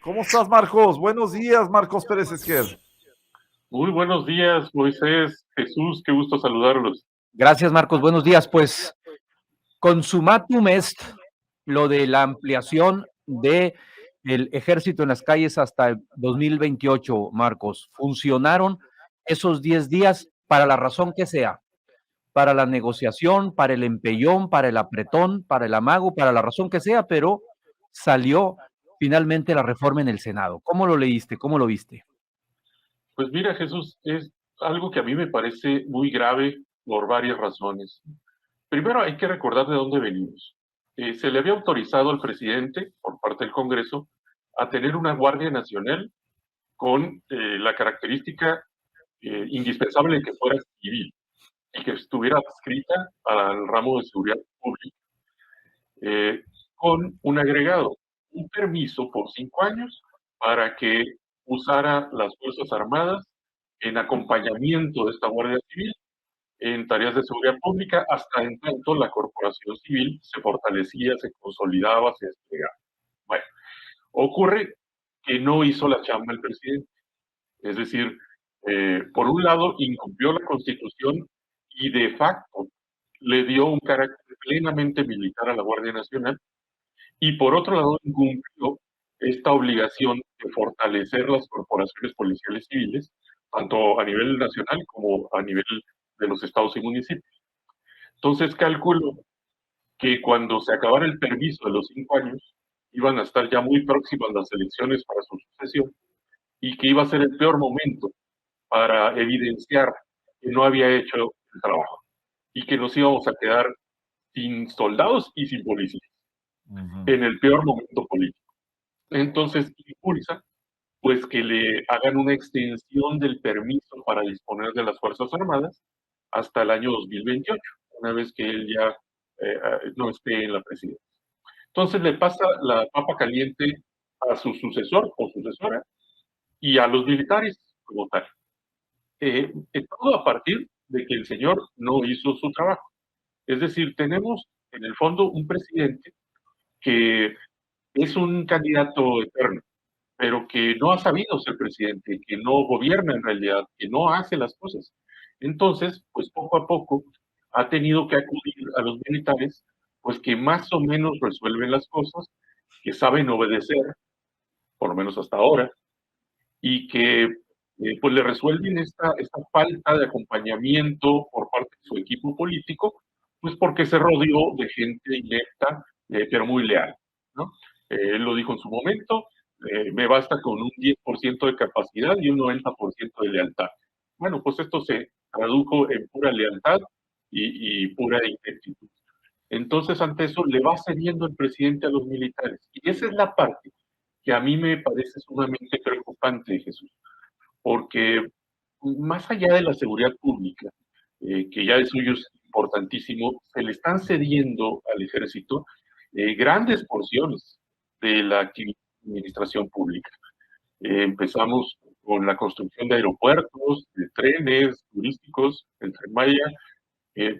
¿Cómo estás, Marcos? Buenos días, Marcos Pérez Esquer. Muy buenos días, Moisés, Jesús, qué gusto saludarlos. Gracias, Marcos. Buenos días. Pues, consumatum est lo de la ampliación de el ejército en las calles hasta el 2028, Marcos. Funcionaron esos 10 días para la razón que sea, para la negociación, para el empellón, para el apretón, para el amago, para la razón que sea, pero salió finalmente la reforma en el Senado. ¿Cómo lo leíste? ¿Cómo lo viste? Pues mira, Jesús, es algo que a mí me parece muy grave por varias razones. Primero, hay que recordar de dónde venimos. Se le había autorizado al presidente, por parte del Congreso, a tener una Guardia Nacional con la característica indispensable de que fuera civil y que estuviera adscrita al ramo de seguridad pública, con un agregado, un permiso por 5 años para que usara las Fuerzas Armadas en acompañamiento de esta Guardia Civil en tareas de seguridad pública, hasta en tanto la corporación civil se fortalecía, se consolidaba, se desplegaba. Bueno, ocurre que no hizo la chamba el presidente. Es decir, por un lado, incumplió la Constitución y de facto le dio un carácter plenamente militar a la Guardia Nacional, y por otro lado, incumplió esta obligación de fortalecer las corporaciones policiales civiles, tanto a nivel nacional como a nivel de los estados y municipios. Entonces, calculo que cuando se acabara el permiso de los 5 años, iban a estar ya muy próximas las elecciones para su sucesión, y que iba a ser el peor momento para evidenciar que no había hecho el trabajo y que nos íbamos a quedar sin soldados y sin policías en el peor momento político. Entonces impulsa pues que le hagan una extensión del permiso para disponer de las Fuerzas Armadas hasta el año 2028, una vez que él ya no esté en la presidencia. Entonces le pasa la papa caliente a su sucesor o sucesora y a los militares como tal. Todo a partir de que el señor no hizo su trabajo. Es decir, tenemos en el fondo un presidente que es un candidato eterno, pero que no ha sabido ser presidente, que no gobierna en realidad, que no hace las cosas. Entonces, pues poco a poco ha tenido que acudir a los militares, pues que más o menos resuelven las cosas, que saben obedecer, por lo menos hasta ahora, y que pues le resuelven esta falta de acompañamiento por parte de su equipo político, pues porque se rodeó de gente inepta, pero muy leal, ¿no? Él lo dijo en su momento, me basta con un 10% de capacidad y un 90% de lealtad. Bueno, pues esto se tradujo en pura lealtad y pura ineptitud. Entonces, ante eso, le va cediendo el presidente a los militares. Y esa es la parte que a mí me parece sumamente preocupante, Jesús, porque más allá de la seguridad pública, que ya de suyo es importantísimo, se le están cediendo al ejército grandes porciones de la administración pública. Empezamos con la construcción de aeropuertos, de trenes turísticos, el Tren Maya,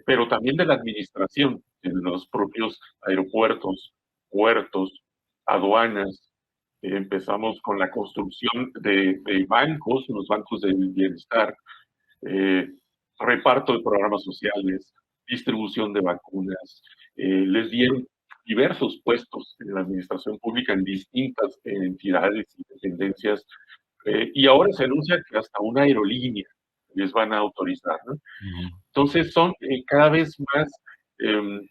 pero también de la administración en los propios aeropuertos, puertos, aduanas. Empezamos con la construcción de bancos, los bancos del bienestar, eh, reparto de programas sociales, distribución de vacunas. Les dieron diversos puestos en la administración pública en distintas entidades y dependencias, y ahora se anuncia que hasta una aerolínea les van a autorizar, ¿no? Entonces son cada vez más eh,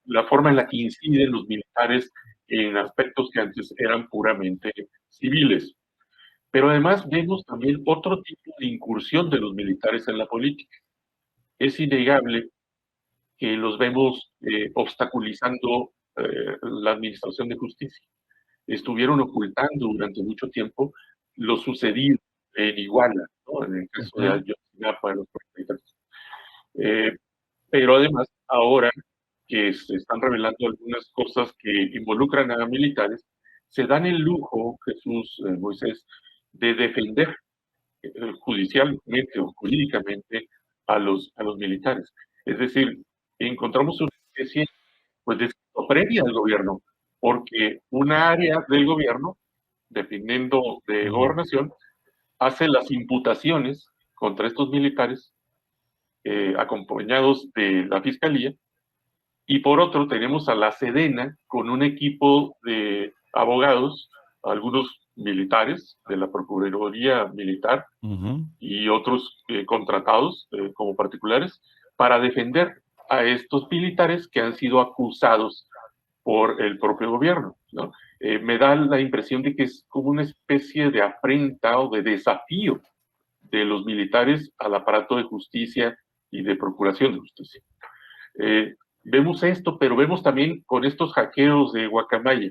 la forma en la que inciden los militares en aspectos que antes eran puramente civiles. Pero además vemos también otro tipo de incursión de los militares en la política. Es innegable que los vemos obstaculizando la administración de justicia. Estuvieron ocultando durante mucho tiempo lo sucedido en Iguala, ¿no? En el caso de Ayotzinapa, de los 43. Pero además, ahora que se están revelando algunas cosas que involucran a militares, se dan el lujo, Jesús, Moisés, de defender judicialmente o jurídicamente a los militares. Es decir, encontramos una especie pues, de esquizofrenia del gobierno, porque una área del gobierno, dependiendo de gobernación, hace las imputaciones contra estos militares, acompañados de la fiscalía, y por otro tenemos a la Sedena con un equipo de abogados, algunos militares de la Procuraduría Militar y otros contratados como particulares para defender a estos militares que han sido acusados por el propio gobierno, ¿no? Me da la impresión de que es como una especie de afrenta o de desafío de los militares al aparato de justicia y de procuración de justicia. Vemos esto, pero vemos también con estos hackeos de Guacamaya,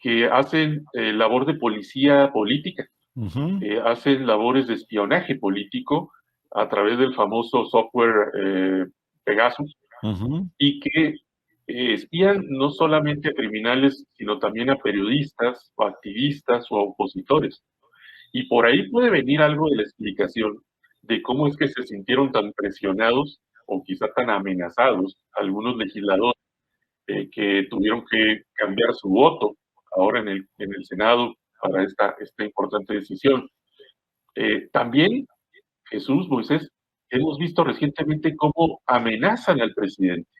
que hacen labor de policía política, hacen labores de espionaje político a través del famoso software Pegasus, y que espían no solamente a criminales, sino también a periodistas, o activistas o opositores. Y por ahí puede venir algo de la explicación de cómo es que se sintieron tan presionados o quizá tan amenazados algunos legisladores que tuvieron que cambiar su voto ahora en el Senado para esta importante decisión. También, Jesús, Moisés, hemos visto recientemente cómo amenazan al presidente.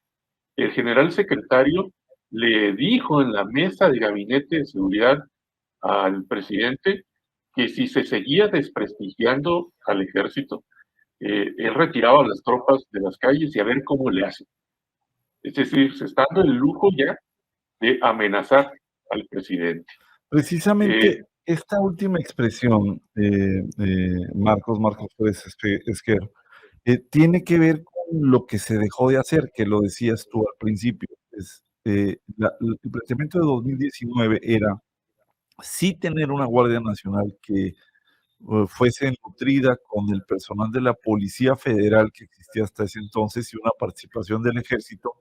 El general secretario le dijo en la mesa de gabinete de seguridad al presidente que si se seguía desprestigiando al ejército, él retiraba las tropas de las calles y a ver cómo le hace. Es decir, se está dando el lujo ya de amenazar al presidente. Precisamente esta última expresión, Marcos Pérez Esquer, tiene que ver con lo que se dejó de hacer, que lo decías tú al principio. El planteamiento de 2019 era sí tener una Guardia Nacional que fuese nutrida con el personal de la Policía Federal que existía hasta ese entonces y una participación del Ejército,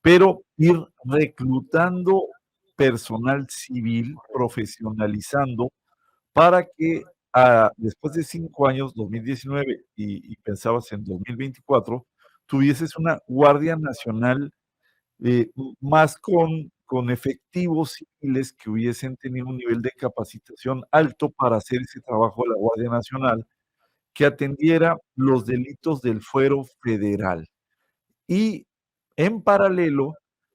pero ir reclutando personal civil, profesionalizando, para que después de 5 años, 2019, y pensabas en 2024, tuvieses una Guardia Nacional más con efectivos civiles que hubiesen tenido un nivel de capacitación alto para hacer ese trabajo de la Guardia Nacional, que atendiera los delitos del fuero federal. Y en paralelo,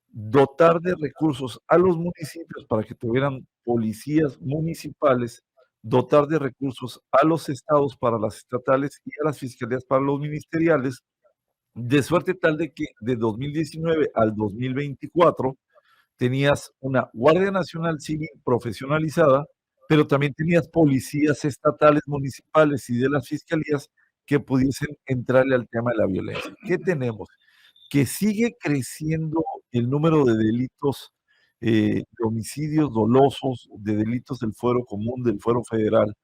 dotar de recursos a los municipios para que tuvieran policías municipales, dotar de recursos a los estados para las estatales y a las fiscalías para los ministeriales, de suerte tal de que de 2019 al 2024 tenías una Guardia Nacional Civil profesionalizada, pero también tenías policías estatales, municipales y de las fiscalías que pudiesen entrarle al tema de la violencia. ¿Qué tenemos? Que sigue creciendo el número de delitos, de homicidios dolosos, de delitos del fuero común, del fuero federal,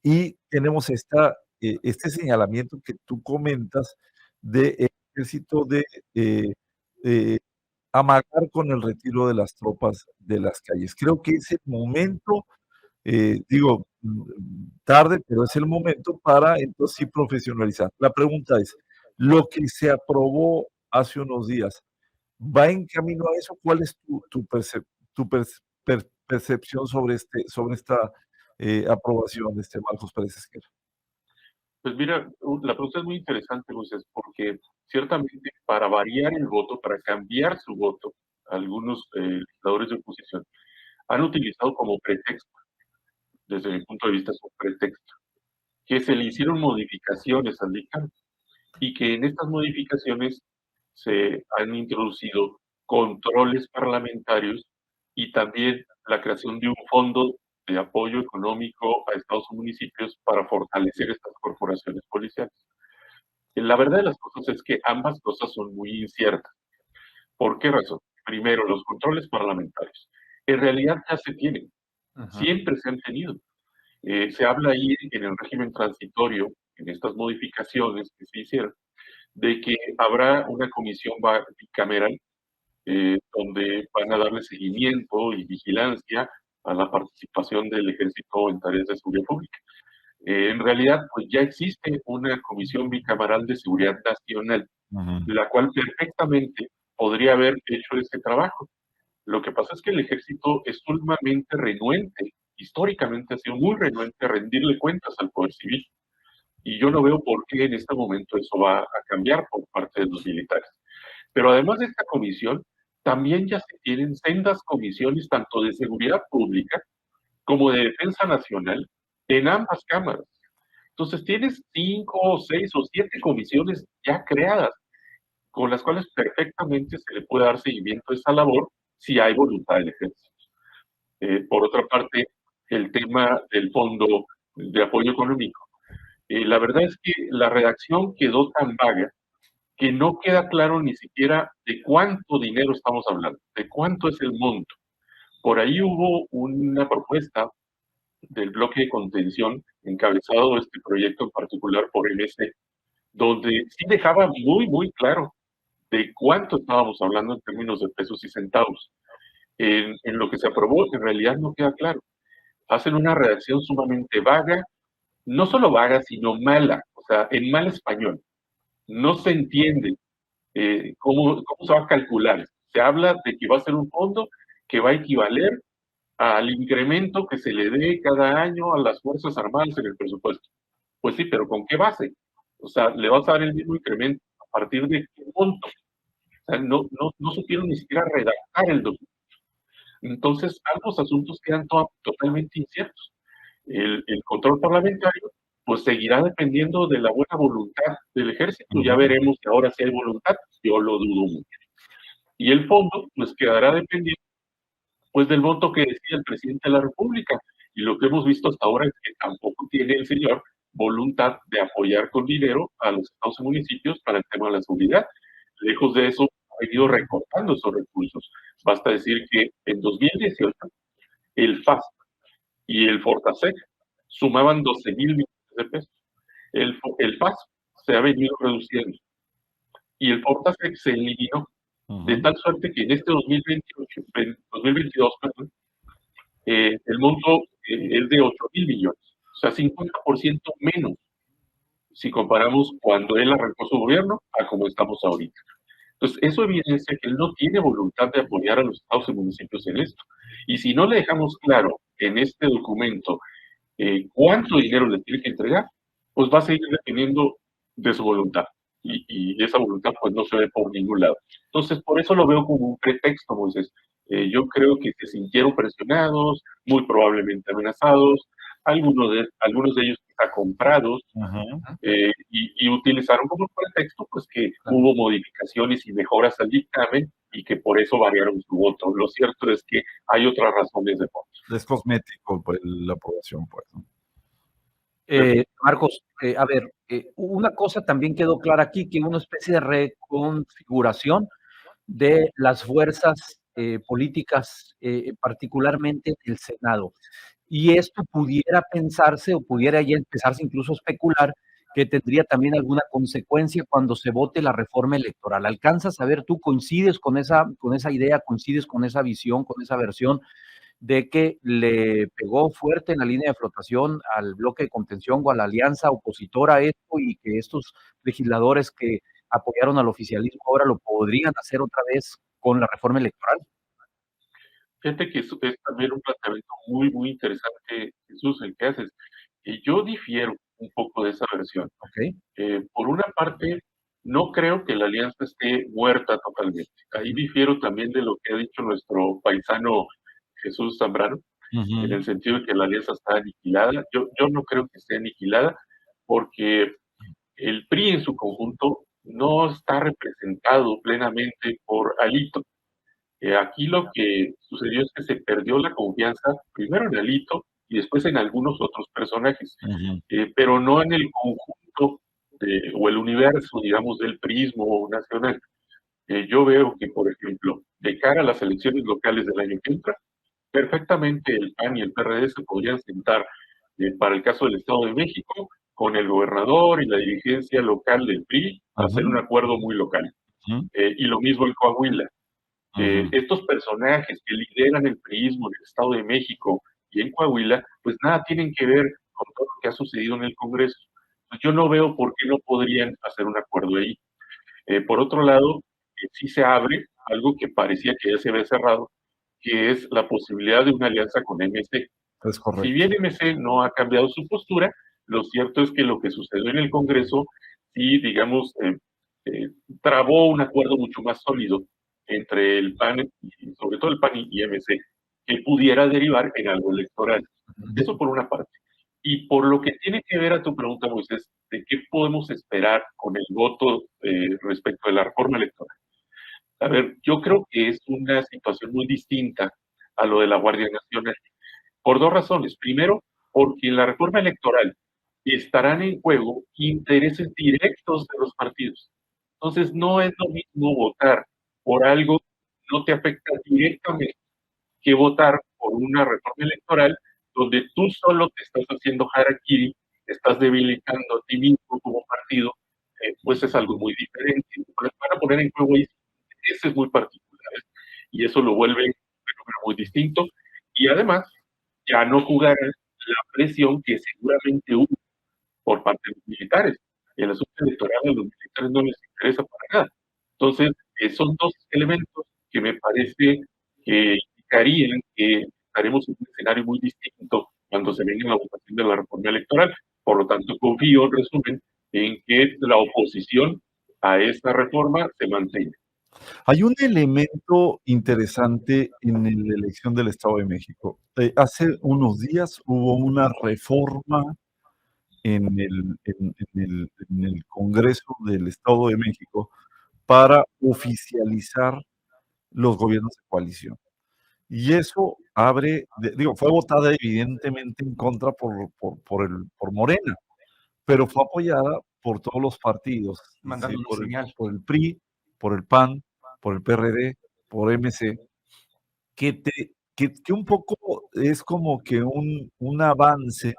y tenemos este señalamiento que tú comentas de ejército de eh, amagar con el retiro de las tropas de las calles. Creo que es el momento, digo, tarde, pero es el momento para entonces sí profesionalizar. La pregunta es, lo que se aprobó hace unos días, ¿va en camino a eso? ¿Cuál es tu percepción sobre esta aprobación, Marcos Pérez Esquer? Pues mira, la pregunta es muy interesante, Moisés, porque ciertamente para variar el voto, para cambiar su voto, algunos legisladores de oposición han utilizado como pretexto, desde mi punto de vista es un pretexto, que se le hicieron modificaciones al dictamen y que en estas modificaciones se han introducido controles parlamentarios y también la creación de un fondo de apoyo económico a estados y municipios para fortalecer estas corporaciones policiales. La verdad de las cosas es que ambas cosas son muy inciertas. ¿Por qué razón? Primero, los controles parlamentarios. En realidad ya se tienen, siempre se han tenido. Se habla ahí en el régimen transitorio, en estas modificaciones que se hicieron, de que habrá una comisión bicameral donde van a darle seguimiento y vigilancia a la participación del ejército en tareas de seguridad pública. En realidad, pues ya existe una comisión bicameral de seguridad nacional, la cual perfectamente podría haber hecho ese trabajo. Lo que pasa es que el ejército es sumamente renuente, históricamente ha sido muy renuente a rendirle cuentas al poder civil. Y yo no veo por qué en este momento eso va a cambiar por parte de los militares. Pero además de esta comisión, también ya se tienen sendas comisiones tanto de seguridad pública como de defensa nacional en ambas cámaras. Entonces tienes 5, 6 o 7 comisiones ya creadas, con las cuales perfectamente se le puede dar seguimiento a esa labor si hay voluntad del ejército. Por otra parte, el tema del fondo de apoyo económico. La verdad es que la redacción quedó tan vaga que no queda claro ni siquiera de cuánto dinero estamos hablando, de cuánto es el monto. Por ahí hubo una propuesta del bloque de contención, encabezado este proyecto en particular por MC, donde sí dejaba muy, muy claro de cuánto estábamos hablando en términos de pesos y centavos. En lo que se aprobó, en realidad no queda claro. Hacen una redacción sumamente vaga, no solo vaga, sino mala, o sea, en mal español. No se entiende cómo se va a calcular. Se habla de que va a ser un fondo que va a equivaler al incremento que se le dé cada año a las Fuerzas Armadas en el presupuesto. Pues sí, pero ¿con qué base? O sea, le vas a dar el mismo incremento a partir de qué monto. O sea, no supieron ni siquiera redactar el documento. Entonces, ambos asuntos quedan totalmente inciertos. El control parlamentario, pues seguirá dependiendo de la buena voluntad del ejército. Ya veremos que ahora sí hay voluntad, yo lo dudo mucho. Y el fondo, pues quedará dependiendo pues del voto que decida el presidente de la República. Y lo que hemos visto hasta ahora es que tampoco tiene el señor voluntad de apoyar con dinero a los estados y municipios para el tema de la seguridad. Lejos de eso, ha venido recortando esos recursos. Basta decir que en 2018 el FAS y el Fortasec sumaban 12,000 millones de pesos. El FAS se ha venido reduciendo y el Fortasec se eliminó, de tal suerte que en este 2022, perdón, el monto es de 8,000 millones, o sea, 50% menos si comparamos cuando él arrancó su gobierno a como estamos ahorita. Entonces, eso evidencia que él no tiene voluntad de apoyar a los estados y municipios en esto. Y si no le dejamos claro en este documento cuánto dinero le tiene que entregar, pues va a seguir dependiendo de su voluntad. Y esa voluntad pues no se ve por ningún lado. Entonces, por eso lo veo como un pretexto, Moisés. Yo creo que se sintieron presionados, muy probablemente amenazados, algunos de ellos quizá comprados, y utilizaron como pretexto pues que hubo modificaciones y mejoras al dictamen y que por eso variaron su voto. Lo cierto es que hay otras razones de fondo. Es cosmético pues, la aprobación, pues. Marcos, a ver, una cosa también quedó clara aquí, que una especie de reconfiguración de las fuerzas políticas, particularmente el Senado. Y esto pudiera pensarse o pudiera ya empezarse incluso a especular que tendría también alguna consecuencia cuando se vote la reforma electoral. ¿Alcanzas a ver, tú coincides con esa idea, coincides con esa visión, con esa versión de que le pegó fuerte en la línea de flotación al bloque de contención o a la alianza opositora a esto y que estos legisladores que apoyaron al oficialismo ahora lo podrían hacer otra vez con la reforma electoral? Fíjate que es también un planteamiento muy, muy interesante, Jesús, el que haces. Y yo difiero un poco de esa versión. Okay. Por una parte, no creo que la alianza esté muerta totalmente. Ahí difiero también de lo que ha dicho nuestro paisano Jesús Zambrano, en el sentido de que la alianza está aniquilada. Yo no creo que esté aniquilada porque el PRI en su conjunto no está representado plenamente por Alito. Aquí lo que sucedió es que se perdió la confianza primero en Alito y después en algunos otros personajes, pero no en el conjunto o el universo, digamos, del prismo nacional. Yo veo que, por ejemplo, de cara a las elecciones locales del año que entra, perfectamente el PAN y el PRD se podrían sentar, para el caso del Estado de México, con el gobernador y la dirigencia local del PRI, hacer un acuerdo muy local. Y lo mismo en Coahuila. Estos personajes que lideran el priismo en el Estado de México y en Coahuila, pues nada tienen que ver con todo lo que ha sucedido en el Congreso. Pues yo no veo por qué no podrían hacer un acuerdo ahí. Por otro lado, sí se abre algo que parecía que ya se había cerrado, que es la posibilidad de una alianza con MC. Es correcto. Si bien MC no ha cambiado su postura, lo cierto es que lo que sucedió en el Congreso sí, digamos, trabó un acuerdo mucho más sólido entre el PAN, y sobre todo el PAN y MC, que pudiera derivar en algo electoral. Eso por una parte. Y por lo que tiene que ver a tu pregunta, Moisés, de qué podemos esperar con el voto respecto de la reforma electoral. A ver, yo creo que es una situación muy distinta a lo de la Guardia Nacional, por dos razones. Primero, porque en la reforma electoral estarán en juego intereses directos de los partidos. Entonces, no es lo mismo votar por algo que no te afecta directamente que votar por una reforma electoral donde tú solo te estás haciendo harakiri, estás debilitando a ti mismo como partido, pues es algo muy diferente. Para poner en juego intereses muy particulares y eso lo vuelve un fenómeno muy distinto. Y además, ya no jugará la presión que seguramente hubo por parte de los militares. El asunto electoral a los militares no les interesa para nada. Entonces, son dos elementos que me parece que indicarían que estaremos en un escenario muy distinto cuando se venga la votación de la reforma electoral. Por lo tanto, confío, en resumen, en que la oposición a esta reforma se mantenga. Hay un elemento interesante en la elección del Estado de México. Hace unos días hubo una reforma en el Congreso del Estado de México para oficializar los gobiernos de coalición. Y eso abre, fue votada evidentemente en contra por Morena, pero fue apoyada por todos los partidos, Mandando una señal. por el PRI, por el PAN, por el PRD, por MC, que un poco es como que un avance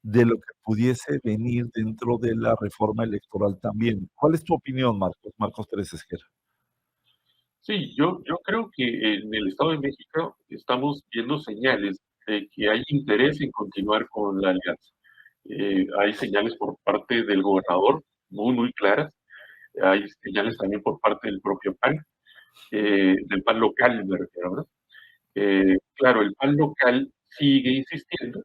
de lo que pudiese venir dentro de la reforma electoral también. ¿Cuál es tu opinión, Marcos Pérez Esquer? Sí, yo creo que en el Estado de México estamos viendo señales de que hay interés en continuar con la alianza. Hay señales por parte del gobernador muy, muy claras. Hay señales también por parte del propio PAN, del PAN local, me refiero, ¿no? Claro, el PAN local sigue insistiendo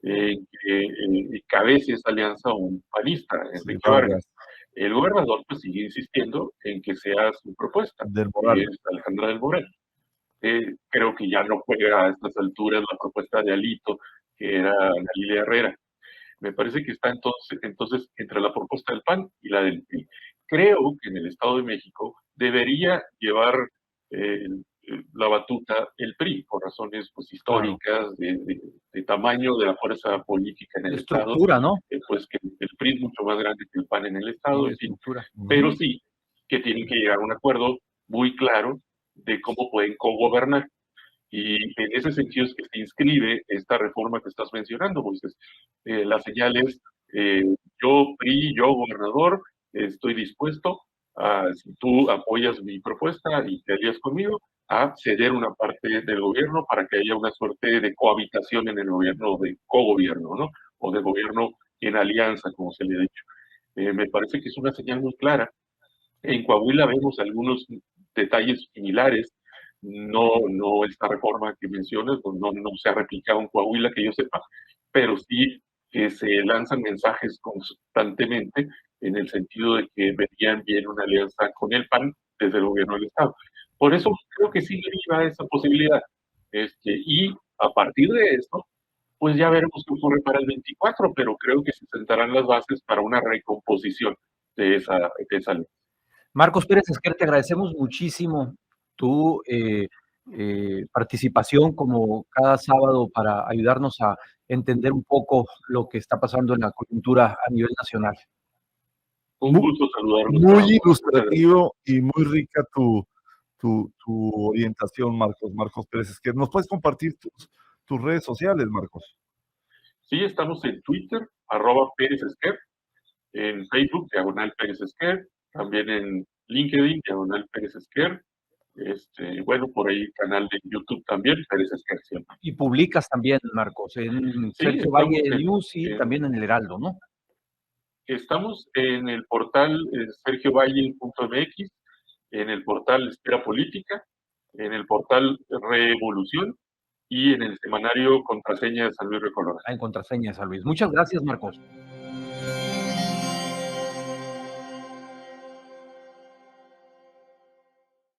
en que cabece esa alianza un panista, Enrique Vargas. El gobernador pues sigue insistiendo en que sea su propuesta, que es Alejandra del Moral. Creo que ya no juega a estas alturas la propuesta de Alito, que era Ana Lilia Herrera. Me parece que está entonces entre la propuesta del PAN y la del PRI. Creo que en el Estado de México debería llevar la batuta el PRI, por razones pues, históricas, de tamaño de la fuerza política en el Estado. ¿No? Pues que el PRI es mucho más grande que el PAN en el Estado, en fin. Pero sí que tienen que llegar a un acuerdo muy claro de cómo pueden cogobernar. Y en ese sentido es que se inscribe esta reforma que estás mencionando, Moisés. La señal es, yo PRI, yo gobernador, estoy dispuesto a, si tú apoyas mi propuesta y te alías conmigo, a ceder una parte del gobierno para que haya una suerte de cohabitación en el gobierno, de cogobierno, ¿no? O de gobierno en alianza, como se le ha dicho. Me parece que es una señal muy clara. En Coahuila vemos algunos detalles similares. No esta reforma que mencionas, no se ha replicado en Coahuila, que yo sepa, pero sí que se lanzan mensajes constantemente en el sentido de que verían bien una alianza con el PAN desde el gobierno del Estado. Por eso creo que sigue viva esa posibilidad. Y a partir de esto, pues ya veremos qué ocurre para el 24, pero creo que se sentarán las bases para una recomposición de esa alianza. Marcos Pérez Esquer, te agradecemos muchísimo tu participación como cada sábado para ayudarnos a entender un poco lo que está pasando en la coyuntura a nivel nacional. Un gusto saludarlos. Muy ilustrativo y muy rica tu orientación, Marcos Pérez Esquer. ¿Nos puedes compartir tus redes sociales, Marcos? Sí, estamos en Twitter, @Pérez Esquer, en Facebook, /Pérez Esquer, también en LinkedIn, /Pérez Esquer. Bueno, por ahí canal de YouTube también, Pérez Esquer siempre. Y publicas también, Marcos, en Sergio Valle News y también en el Heraldo, ¿no? Estamos en el portal sergiovalle.mx, en el portal Esfera Política, en el portal Revolución y en el semanario Contraseña de San Luis Recolora. En Contraseña de San Luis. Muchas gracias, Marcos.